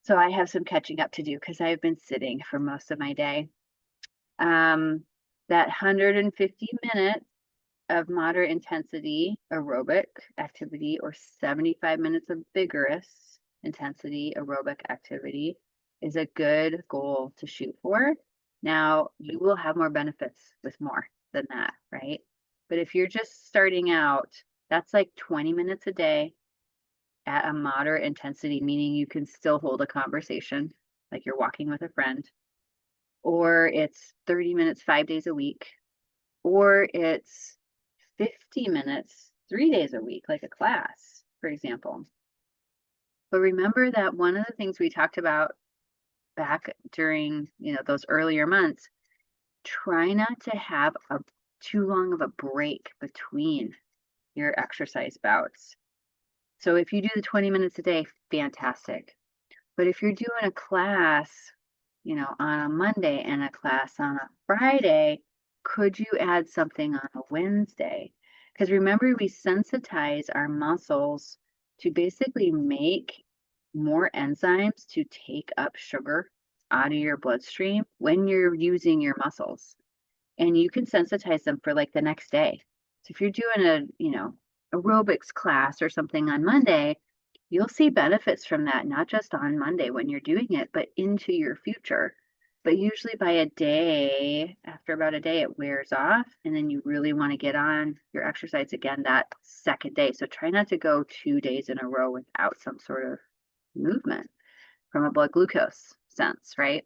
So I have some catching up to do because I've been sitting for most of my day. That 150 minutes of moderate intensity aerobic activity or 75 minutes of vigorous intensity aerobic activity is a good goal to shoot for. Now, you will have more benefits with more than that, right? But if you're just starting out, that's like 20 minutes a day at a moderate intensity, meaning you can still hold a conversation like you're walking with a friend, or it's 30 minutes 5 days a week, or it's 50 minutes 3 days a week, like a class, for example. But remember that one of the things we talked about back during, those earlier months, try not to have too long of a break between your exercise bouts. So if you do the 20 minutes a day, fantastic. But if you're doing a class, on a Monday and a class on a Friday, could you add something on a Wednesday? Because remember, we sensitize our muscles to basically make more enzymes to take up sugar out of your bloodstream when you're using your muscles. And you can sensitize them for like the next day. So if you're doing aerobics class or something on Monday, you'll see benefits from that, not just on Monday when you're doing it, but into your future. But usually after about a day, it wears off, and then you really want to get on your exercise again that second day. So try not to go 2 days in a row without some sort of movement from a blood glucose sense, right?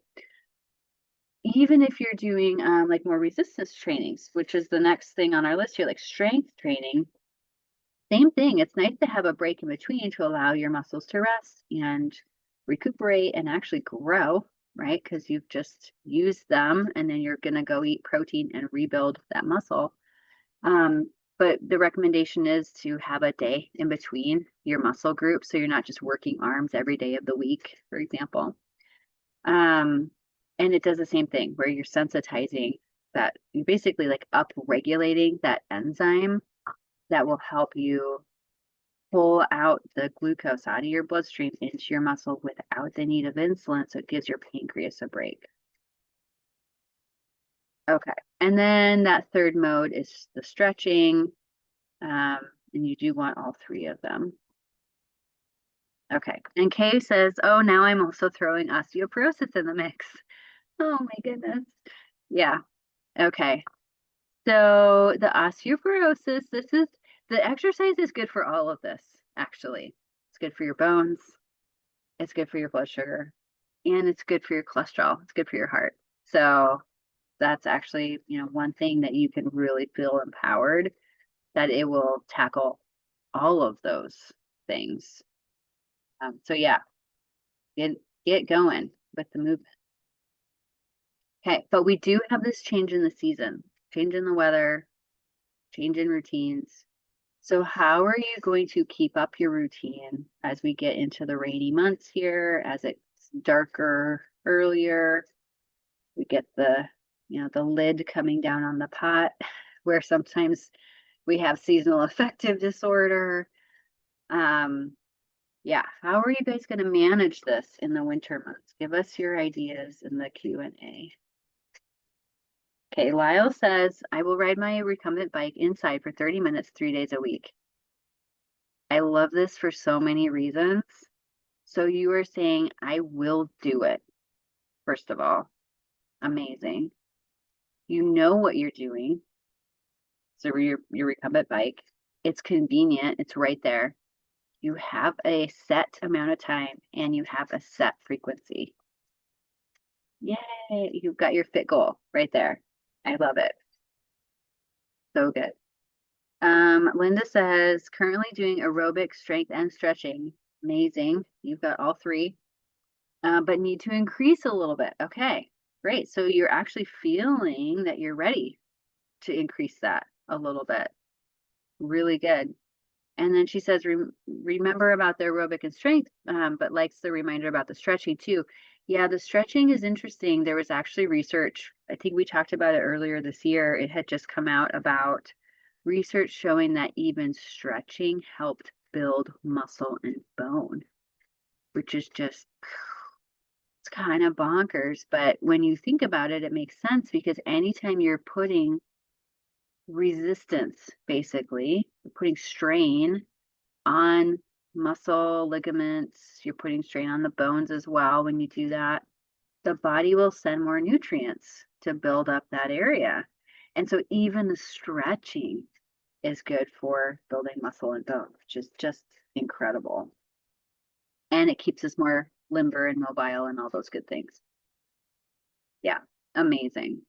Even if you're doing like more resistance trainings, which is the next thing on our list here, like strength training, same thing. It's nice to have a break in between to allow your muscles to rest and recuperate and actually grow, right? Because you've just used them and then you're going to go eat protein and rebuild that muscle. But the recommendation is to have a day in between your muscle groups, so you're not just working arms every day of the week, for example. And it does the same thing where you're sensitizing that, you're basically like up-regulating that enzyme that will help you pull out the glucose out of your bloodstream into your muscle without the need of insulin, so it gives your pancreas a break. Okay, and then that third mode is the stretching, and you do want all three of them. Okay, and Kay says, oh, now I'm also throwing osteoporosis in the mix. Oh my goodness. Yeah, okay. So the osteoporosis, the exercise is good for all of this, actually. It's good for your bones, it's good for your blood sugar, and it's good for your cholesterol. It's good for your heart. So that's actually, one thing that you can really feel empowered that it will tackle all of those things. So yeah, get going with the movement. Okay, but we do have this change in the season, change in the weather, change in routines. So how are you going to keep up your routine as we get into the rainy months here, as it's darker earlier? We get the lid coming down on the pot, where sometimes we have seasonal affective disorder. Yeah, how are you guys going to manage this in the winter months? Give us your ideas in the Q&A. Okay, Lyle says, I will ride my recumbent bike inside for 30 minutes, 3 days a week. I love this for so many reasons. So you are saying, I will do it. First of all, amazing. You know what you're doing. So your recumbent bike, it's convenient. It's right there. You have a set amount of time and you have a set frequency. Yay, you've got your fit goal right there. I love it. So good. Linda says, currently doing aerobic, strength, and stretching. Amazing. You've got all three, but need to increase a little bit. Okay, great. So you're actually feeling that you're ready to increase that a little bit. Really good. And then she says, remember about the aerobic and strength, but likes the reminder about the stretching too. Yeah, the stretching is interesting. There was actually research, I think we talked about it earlier this year. It had just come out about research showing that even stretching helped build muscle and bone, which is just, it's kind of bonkers. But when you think about it, it makes sense because anytime you're putting resistance, basically, you're putting strain on muscle, ligaments, you're putting strain on the bones as well when you do that, the body will send more nutrients to build up that area. And so even the stretching is good for building muscle and bone, which is just incredible. And it keeps us more limber and mobile and all those good things. Yeah, amazing.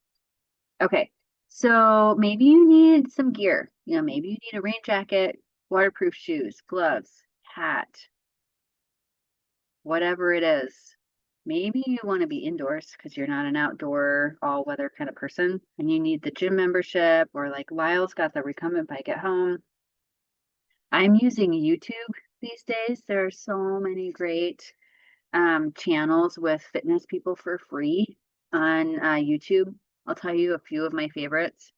Okay, so maybe you need some gear. Maybe you need a rain jacket, waterproof shoes, gloves, hat, whatever it is. Maybe you want to be indoors because you're not an outdoor all-weather kind of person and you need the gym membership, or like Lyle's got the recumbent bike at home. I'm using YouTube these days. There are so many great channels with fitness people for free on YouTube. I'll tell you a few of my favorites.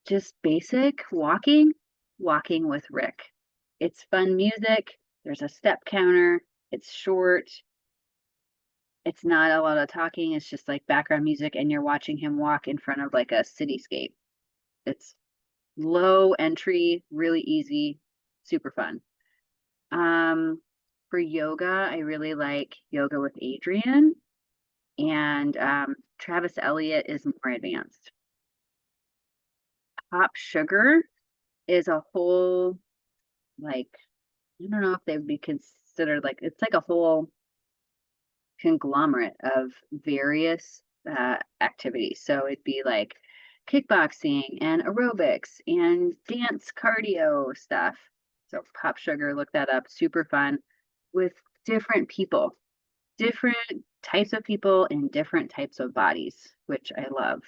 Just basic walking with Rick. It's fun music. There's a step counter. It's short. It's not a lot of talking. It's just like background music, and you're watching him walk in front of like a cityscape. It's low entry, really easy, super fun. For yoga, I really like Yoga with Adriene, and Travis Elliott is more advanced. Pop Sugar is a whole, like, I don't know if they would be considered, like, it's like a whole conglomerate of various activities. So it'd be like kickboxing and aerobics and dance cardio stuff. So Pop Sugar, look that up. Super fun with different people, different types of people in different types of bodies, which I love.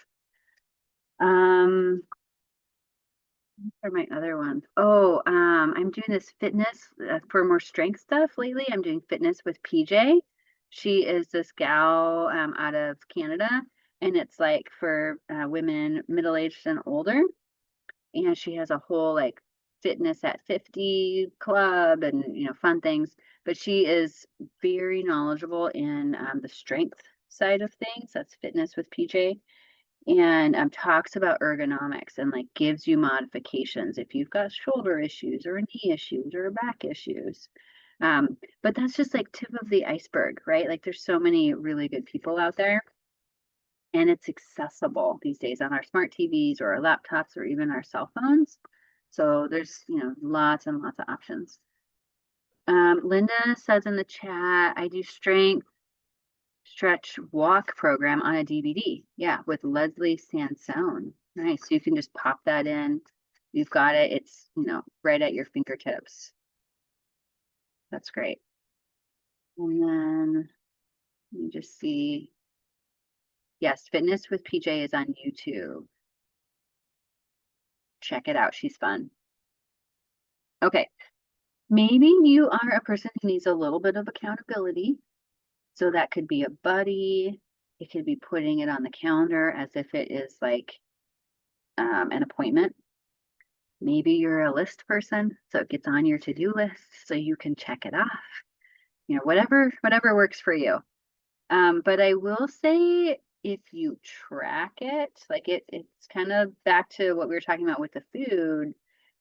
What are my other ones? Oh, I'm doing this fitness for more strength stuff lately. I'm doing fitness with PJ. She is this gal out of Canada, and it's like for women middle-aged and older. And she has a whole like fitness at 50 club and fun things. But she is very knowledgeable in the strength side of things. That's fitness with PJ, and talks about ergonomics and like gives you modifications if you've got shoulder issues or knee issues or back issues. But that's just like tip of the iceberg, right? Like there's so many really good people out there, and it's accessible these days on our smart TVs or our laptops or even our cell phones. So there's lots and lots of options. Linda says in the chat, I do strength stretch walk program on a DVD. Yeah, with Leslie Sansone. Nice. So you can just pop that in. You've got it. It's, right at your fingertips. That's great. And then let me just see. Yes, Fitness with PJ is on YouTube. Check it out. She's fun. Okay. Maybe you are a person who needs a little bit of accountability. So that could be a buddy. It could be putting it on the calendar as if it is like an appointment. Maybe you're a list person, so it gets on your to-do list so you can check it off. Whatever works for you. But I will say, if you track it, like it's kind of back to what we were talking about with the food.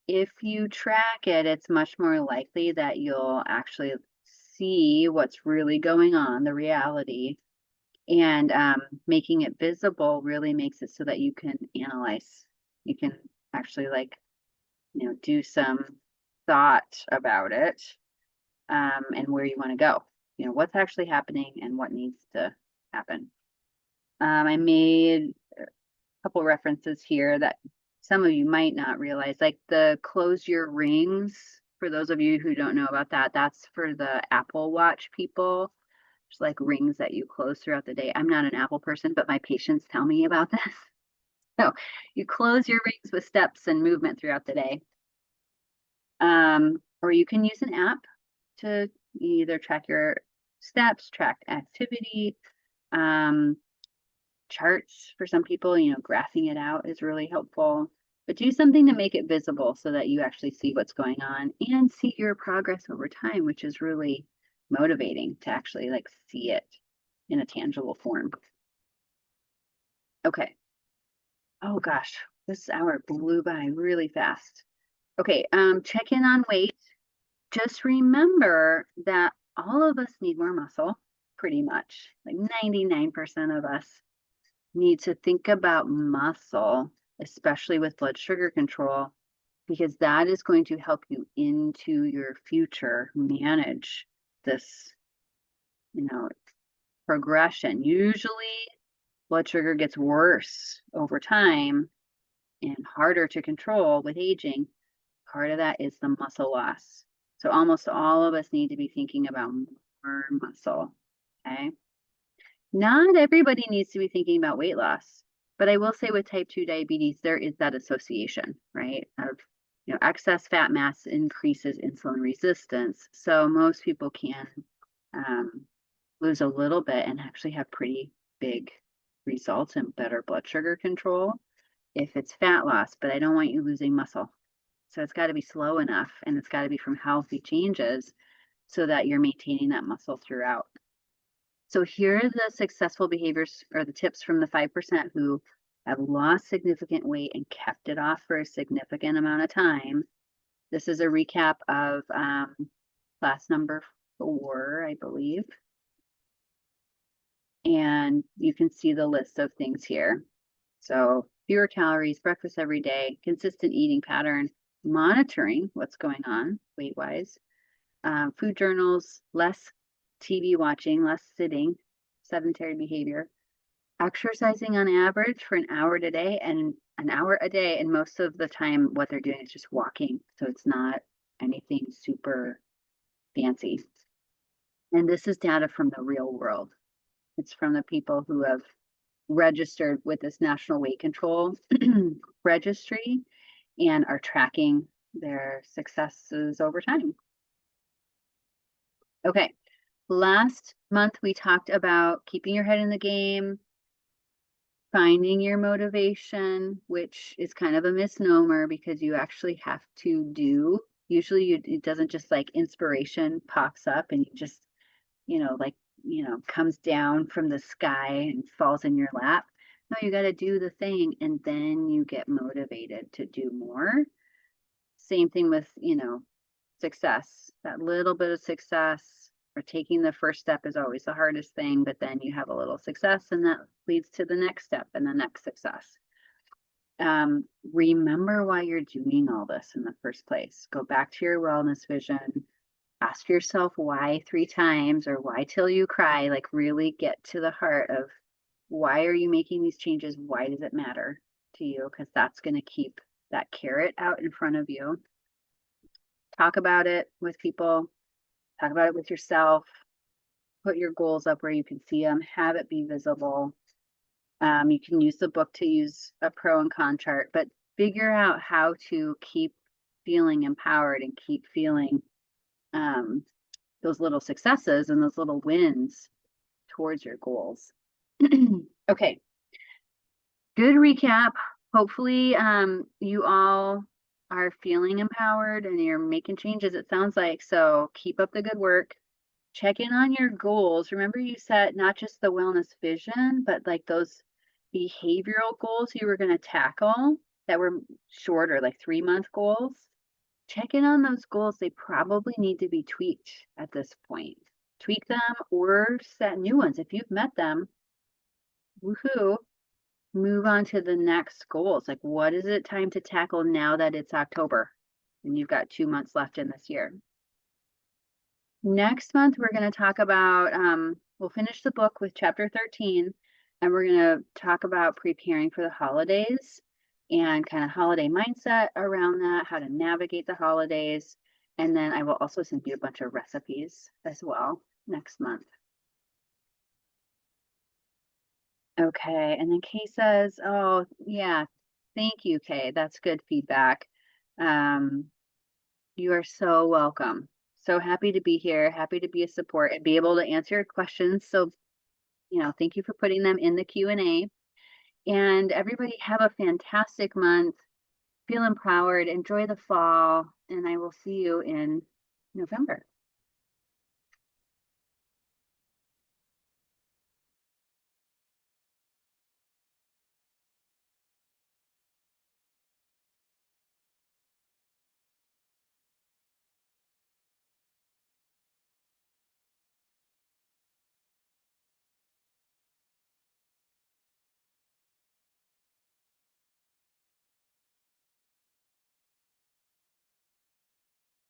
If you track it, it's much more likely that you'll actually see what's really going on, the reality, and making it visible really makes it so that you can analyze. You can actually do some thought about it, and where you want to go. What's actually happening and what needs to happen. I made a couple references here that some of you might not realize, like the close your rings. For those of you who don't know about that, that's for the Apple Watch people. There's like rings that you close throughout the day. I'm not an Apple person, but my patients tell me about this. So you close your rings with steps and movement throughout the day. Or you can use an app to either track your steps, track activity, charts for some people, graphing it out is really helpful. but do something to make it visible so that you actually see what's going on and see your progress over time, which is really motivating to actually like see it in a tangible form. Okay. Oh gosh, this hour blew by really fast. Okay, check in on weight. Just remember that all of us need more muscle, pretty much. Like 99% of us need to think about muscle, especially with blood sugar control, because that is going to help you into your future manage this, progression. Usually blood sugar gets worse over time and harder to control with aging. Part of that is the muscle loss. So almost all of us need to be thinking about more muscle. Okay. Not everybody needs to be thinking about weight loss, but I will say with type 2 diabetes, there is that association, right? Of excess fat mass increases insulin resistance. So most people can lose a little bit and actually have pretty big results in better blood sugar control if it's fat loss, but I don't want you losing muscle. So it's got to be slow enough and it's got to be from healthy changes so that you're maintaining that muscle throughout. So here are the successful behaviors or the tips from the 5% who have lost significant weight and kept it off for a significant amount of time. This is a recap of class number 4, I believe. And you can see the list of things here. So fewer calories, breakfast every day, consistent eating pattern, monitoring what's going on weight-wise, food journals, less TV watching, less sitting, sedentary behavior, exercising on average for an hour a day, and most of the time what they're doing is just walking. So it's not anything super fancy. And this is data from the real world. It's from the people who have registered with this National Weight Control Registry and are tracking their successes over time. Okay, last month we talked about keeping your head in the game, finding your motivation, which is kind of a misnomer because you actually have to do. Usually it doesn't just like inspiration pops up and you just, comes down from the sky and falls in your lap. No, you got to do the thing and then you get motivated to do more. Same thing with, success. That little bit of success or taking the first step is always the hardest thing, but then you have a little success and that leads to the next step and the next success. Remember why you're doing all this in the first place. Go back to your wellness vision. Ask yourself why 3 times or why till you cry. Like really get to the heart of why are you making these changes? Why does it matter to you? Because that's going to keep that carrot out in front of you. Talk about it with people. Talk about it with yourself. Put your goals up where you can see them. Have it be visible. You can use the book to use a pro and con chart, but figure out how to keep feeling empowered and keep feeling those little successes and those little wins towards your goals. Okay, good recap. Hopefully you all are feeling empowered and you're making changes, it sounds like. So keep up the good work. Check in on your goals. Remember you set not just the wellness vision, but like those behavioral goals you were going to tackle that were shorter, like 3-month goals. Check in on those goals. They probably need to be tweaked at this point. Tweak them or set new ones. If you've met them, woohoo, move on to the next goals. Like what is it time to tackle now that it's October and you've got 2 months left in this year? Next month, we're going to talk about, we'll finish the book with chapter 13, and we're going to talk about preparing for the holidays and kind of holiday mindset around that, how to navigate the holidays. And then I will also send you a bunch of recipes as well next month. Okay, and then Kay says, oh, yeah, thank you, Kay. That's good feedback. You are so welcome. So happy to be here, happy to be a support and be able to answer your questions. So, thank you for putting them in the Q&A. And everybody have a fantastic month. Feel empowered, enjoy the fall, and I will see you in November.